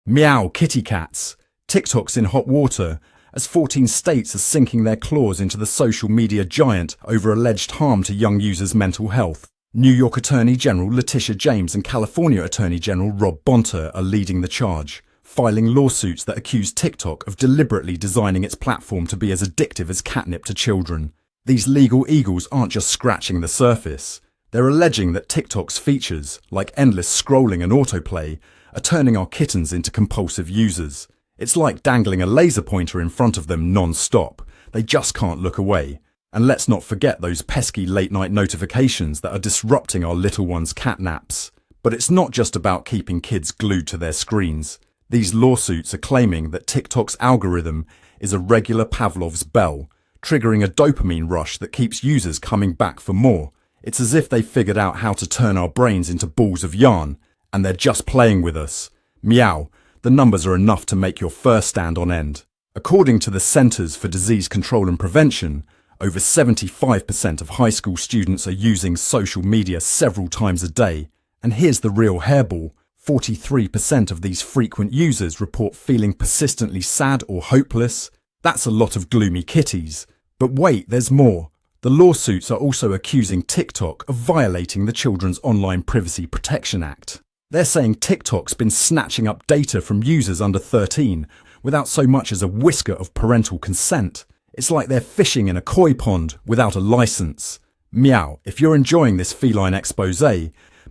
Meow kitty cats. TikTok's in hot water as 14 states are sinking their claws into the social media giant over alleged harm to young users' mental health. New York Attorney General Letitia James and California Attorney General Rob Bonta are leading the charge, filing lawsuits that accuse TikTok of deliberately designing its platform to be as addictive as catnip to children. These legal eagles aren't just scratching the surface. They're alleging that TikTok's features, like endless scrolling and autoplay, are turning our kittens into compulsive users. It's like dangling a laser pointer in front of them non-stop. They just can't look away. And let's not forget those pesky late-night notifications that are disrupting our little ones' catnaps. But it's not just about keeping kids glued to their screens. These lawsuits are claiming that TikTok's algorithm is a regular Pavlov's bell, triggering a dopamine rush that keeps users coming back for more. It's as if they figured out how to turn our brains into balls of yarn, and they're just playing with us. Meow, the numbers are enough to make your fur stand on end. According to the Centers for Disease Control and Prevention, over 75% of high school students are using social media several times a day. And here's the real hairball. 43% of these frequent users report feeling persistently sad or hopeless. That's a lot of gloomy kitties. But wait, there's more. The lawsuits are also accusing TikTok of violating the Children's Online Privacy Protection Act. They're saying TikTok's been snatching up data from users under 13 without so much as a whisker of parental consent. It's like they're fishing in a koi pond without a license. Meow, if you're enjoying this feline expose,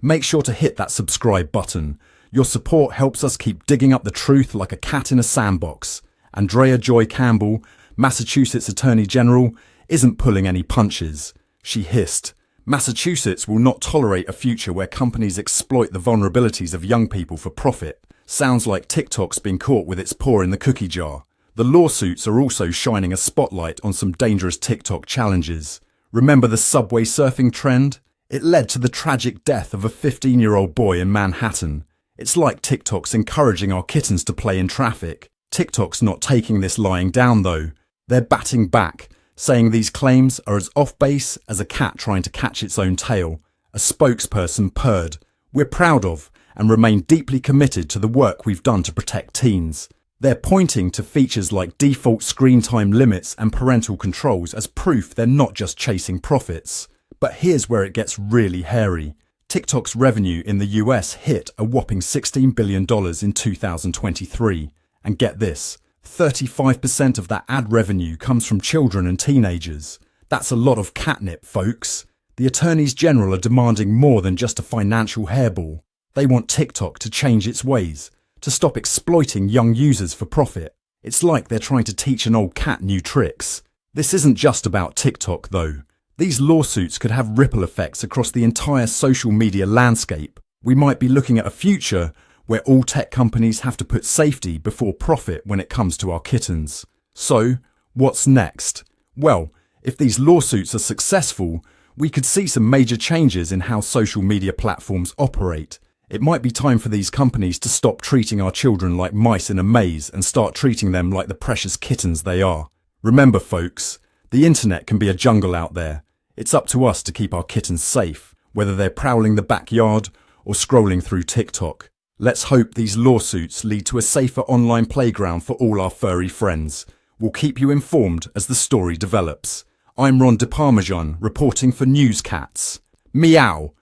make sure to hit that subscribe button. Your support helps us keep digging up the truth like a cat in a sandbox. Andrea Joy Campbell, Massachusetts Attorney General, isn't pulling any punches. She hissed, "Massachusetts will not tolerate a future where companies exploit the vulnerabilities of young people for profit." Sounds like TikTok's been caught with its paw in the cookie jar. The lawsuits are also shining a spotlight on some dangerous TikTok challenges. Remember the subway surfing trend? It led to the tragic death of a 15-year-old boy in Manhattan. It's like TikTok's encouraging our kittens to play in traffic. TikTok's not taking this lying down though. They're batting back, saying these claims are as off-base as a cat trying to catch its own tail. A spokesperson purred, "We're proud of and remain deeply committed to the work we've done to protect teens." They're pointing to features like default screen time limits and parental controls as proof they're not just chasing profits. But here's where it gets really hairy. TikTok's revenue in the US hit a whopping $16 billion in 2023. And get this, 35% of that ad revenue comes from children and teenagers. That's a lot of catnip, folks. The attorneys general are demanding more than just a financial hairball. They want TikTok to change its ways, to stop exploiting young users for profit. It's like they're trying to teach an old cat new tricks. This isn't just about TikTok though. These lawsuits could have ripple effects across the entire social media landscape. We might be looking at a future where all tech companies have to put safety before profit when it comes to our kittens. So, what's next? Well, if these lawsuits are successful, we could see some major changes in how social media platforms operate. It might be time for these companies to stop treating our children like mice in a maze and start treating them like the precious kittens they are. Remember, folks, the internet can be a jungle out there. It's up to us to keep our kittens safe, whether they're prowling the backyard or scrolling through TikTok. Let's hope these lawsuits lead to a safer online playground for all our furry friends. We'll keep you informed as the story develops. I'm Ron DeParmesan, reporting for Newscats. Meow!